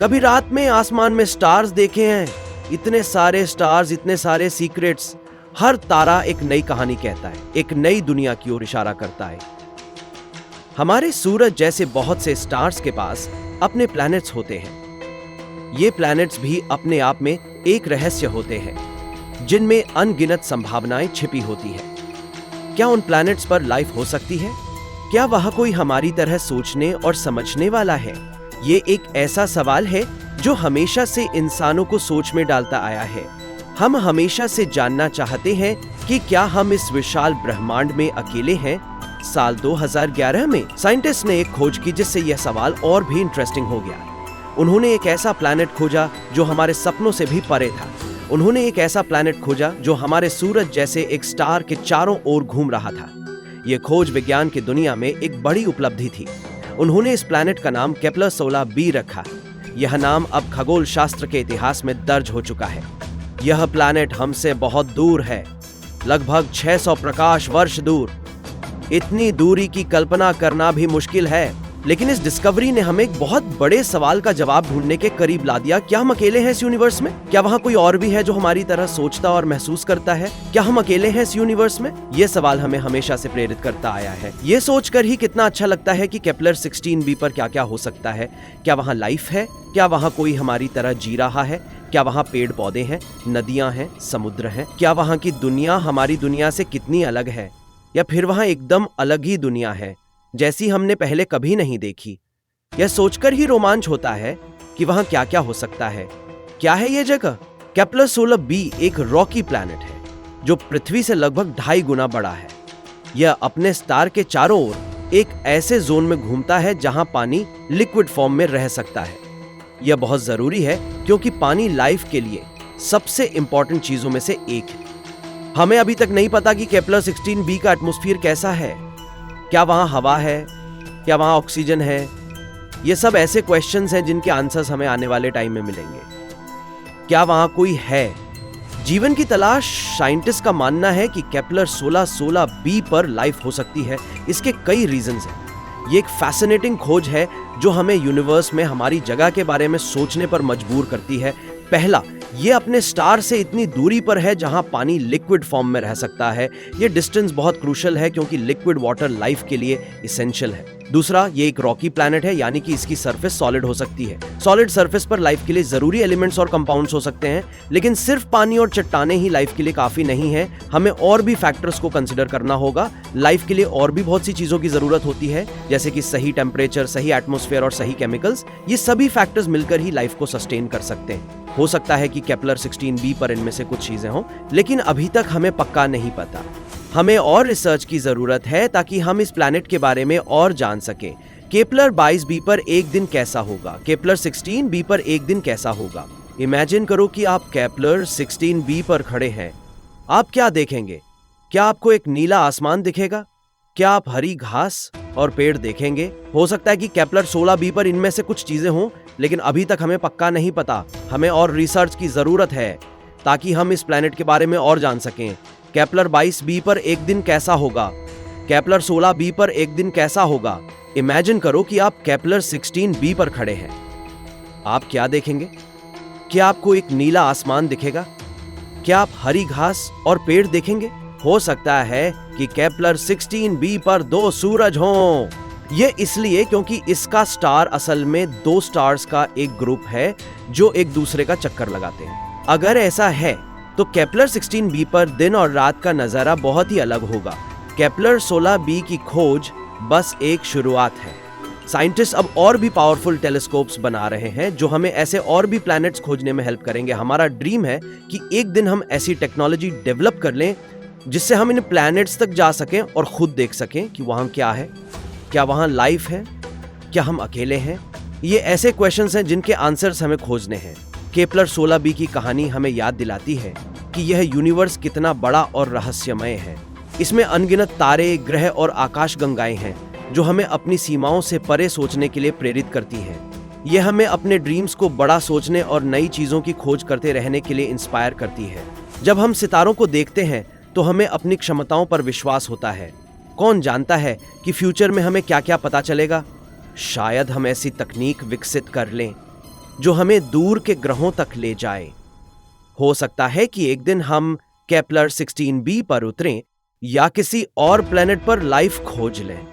कभी रात में आसमान में स्टार्स देखे हैं? इतने सारे स्टार्स, इतने सारे सीक्रेट्स। हर तारा एक नई कहानी कहता है, एक नई दुनिया की ओर इशारा करता है। हमारे सूरज जैसे बहुत से स्टार्स के पास अपने प्लैनेट्स होते हैं। ये प्लैनेट्स भी अपने आप में एक रहस्य होते हैं, जिनमें अनगिनत संभावनाएं छिपी होती हैं। क्या उन प्लैनेट्स पर लाइफ हो सकती है? क्या वह कोई हमारी तरह सोचने और समझने वाला है? ये एक ऐसा सवाल है जो हमेशा से इंसानों को सोच में डालता आया है। हम हमेशा से जानना चाहते हैं कि क्या हम इस विशाल ब्रह्मांड में अकेले हैं? साल 2011 में साइंटिस्ट ने एक खोज की जिससे यह सवाल और भी इंटरेस्टिंग हो गया। उन्होंने एक ऐसा प्लैनेट खोजा जो हमारे सपनों से भी परे था। उन्होंने एक ऐसा प्लैनेट खोजा जो हमारे सूरज जैसे एक स्टार के चारों ओर घूम रहा था। यह खोज विज्ञान की दुनिया में एक बड़ी उपलब्धि थी। उन्होंने इस प्लैनेट का नाम केपलर 16b रखा। यह नाम अब खगोल शास्त्र के इतिहास में दर्ज हो चुका है। यह प्लैनेट हमसे बहुत दूर है, लगभग 600 प्रकाश वर्ष दूर। इतनी दूरी की कल्पना करना भी मुश्किल है, लेकिन इस डिस्कवरी ने हमें एक बहुत बड़े सवाल का जवाब ढूंढने के करीब ला दिया। क्या हम अकेले हैं इस यूनिवर्स में? क्या वहाँ कोई और भी है जो हमारी तरह सोचता और महसूस करता है? क्या हम अकेले हैं इस यूनिवर्स में? ये सवाल हमें हमेशा से प्रेरित करता आया है। ये सोचकर ही कितना अच्छा लगता है कि केपलर 16b पर क्या क्या हो सकता है। क्या वहाँ लाइफ है? क्या वहाँ कोई हमारी तरह जी रहा है? क्या वहाँ पेड़ पौधे हैं, नदियां हैं, समुद्र हैं? क्या वहाँ की दुनिया हमारी दुनिया से कितनी अलग है, या फिर वहाँ एकदम अलग ही दुनिया है जैसी हमने पहले कभी नहीं देखी? यह सोचकर ही रोमांच होता है कि वहां क्या क्या हो सकता है। क्या है यह जगह? केपलर 16b एक रॉकी प्लैनेट है जो पृथ्वी से लगभग 2.5 गुना बड़ा है। यह अपने स्टार के चारों ओर एक ऐसे जोन में घूमता है जहां पानी लिक्विड फॉर्म में रह सकता है। यह बहुत जरूरी है क्योंकि पानी लाइफ के लिए सबसे इंपॉर्टेंट चीजों में से एक है। हमें अभी तक नहीं पता कि केपलर 16b का एटमॉस्फेयर कैसा है। क्या वहां हवा है? क्या वहां ऑक्सीजन है? ये सब ऐसे क्वेश्चंस हैं जिनके आंसर्स हमें आने वाले टाइम में मिलेंगे। क्या वहां कोई है? जीवन की तलाश। साइंटिस्ट का मानना है कि केपलर 16b पर लाइफ हो सकती है। इसके कई रीजंस हैं। ये एक फैसिनेटिंग खोज है जो हमें यूनिवर्स में हमारी जगह के बारे में सोचने पर मजबूर करती है। पहला, ये अपने स्टार से इतनी दूरी पर है जहां पानी लिक्विड फॉर्म में रह सकता है। ये डिस्टेंस बहुत क्रूशियल है क्योंकि लिक्विड वाटर लाइफ के लिए इसेंशियल है। दूसरा, ये एक रॉकी प्लैनेट है, यानी कि इसकी सरफेस सॉलिड हो सकती है। सॉलिड सरफेस पर लाइफ के लिए जरूरी एलिमेंट्स और कंपाउंड्स हो सकते हैं, लेकिन सिर्फ पानी और चट्टानें ही लाइफ के लिए काफी नहीं है। हमें और भी फैक्टर्स को कंसिडर करना होगा। लाइफ के लिए और भी बहुत सी चीजों की जरूरत होती है, जैसे कि सही टेम्परेचर, सही एटमॉस्फेयर और सही केमिकल्स। ये सभी फैक्टर्स मिलकर ही लाइफ को सस्टेन कर सकते हैं। हो सकता है कि केपलर 16b पर इनमें से कुछ चीजें हों, लेकिन अभी तक हमें पक्का नहीं पता। हमें और रिसर्च की जरूरत है ताकि हम इस प्लैनेट के बारे में और जान सकें। केपलर 22b पर एक दिन कैसा होगा? केपलर 16b पर एक दिन कैसा होगा? इमेजिन करो कि आप केपलर 16b पर खड़े हैं। आप क्या देखेंगे? क्या आपको एक नीला आसमान दिखेगा? क्या आप हरी घास और पेड़ देखेंगे? हो सकता है कि केपलर 16b पर इनमें से कुछ चीजें हों, लेकिन अभी तक हमें पक्का नहीं पता। हमें और रिसर्च की जरूरत है ताकि हम इस प्लैनेट के बारे में और जान सकें। केपलर 22b पर एक दिन कैसा होगा? केपलर 16b पर एक दिन कैसा होगा? इमेजिन करो कि आप केपलर 16b पर खड़े हैं। आप क्या देखेंगे? क्या आपको एक नीला आसमान दिखेगा? क्या आप हरी घास और पेड़ देखेंगे? हो सकता है कि केपलर 16b पर 2 सूरज हों। ये इसलिए क्योंकि इसका स्टार असल में 2 स्टार्स का एक ग्रुप है जो एक दूसरे का चक्कर लगाते हैं। अगर ऐसा है तो केपलर 16b पर दिन और रात का नजारा बहुत ही अलग होगा। केपलर 16b की खोज बस एक शुरुआत है। साइंटिस्ट अब और भी पावरफुल टेलीस्कोप्स बना रहे हैं जो हमें ऐसे और भी प्लैनेट्स खोजने में हेल्प करेंगे। हमारा ड्रीम है कि एक दिन हम ऐसी टेक्नोलॉजी डेवलप कर लें जिससे हम इन प्लैनेट्स तक जा सकें और खुद देख सकें कि वहां क्या है। क्या वहां लाइफ है? क्या हम अकेले हैं? ये ऐसे क्वेश्चंस हैं जिनके आंसर्स हमें खोजने हैं। केपलर 16b की कहानी हमें याद दिलाती है कि यह यूनिवर्स कितना बड़ा और रहस्यमय है। इसमें अनगिनत तारे, ग्रह और आकाशगंगाएं हैं जो हमें अपनी सीमाओं से परे सोचने के लिए प्रेरित करती हैं। यह हमें अपने ड्रीम्स को बड़ा सोचने और नई चीजों की खोज करते रहने के लिए इंस्पायर करती है। जब हम सितारों को देखते हैं तो हमें अपनी क्षमताओं पर विश्वास होता है। कौन जानता है कि फ्यूचर में हमें क्या क्या पता चलेगा? शायद हम ऐसी तकनीक विकसित कर लें जो हमें दूर के ग्रहों तक ले जाए। हो सकता है कि एक दिन हम केपलर 16b पर उतरें या किसी और प्लेनेट पर लाइफ खोज लें।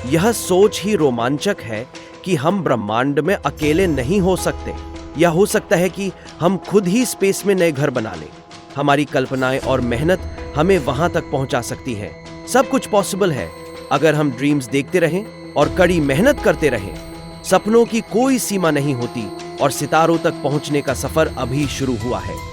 यह सोच ही रोमांचक है कि हम ब्रह्मांड में अकेले नहीं हो सकते, या हो सकता है कि हम खुद ही स्पेस में नए घर बना लें। हमारी कल्पनाएं और मेहनत हमें वहां तक पहुंचा सकती है। सब कुछ पॉसिबल है अगर हम ड्रीम्स देखते रहें और कड़ी मेहनत करते रहें। सपनों की कोई सीमा नहीं होती और सितारों तक पहुंचने का सफर अभी शुरू हुआ है।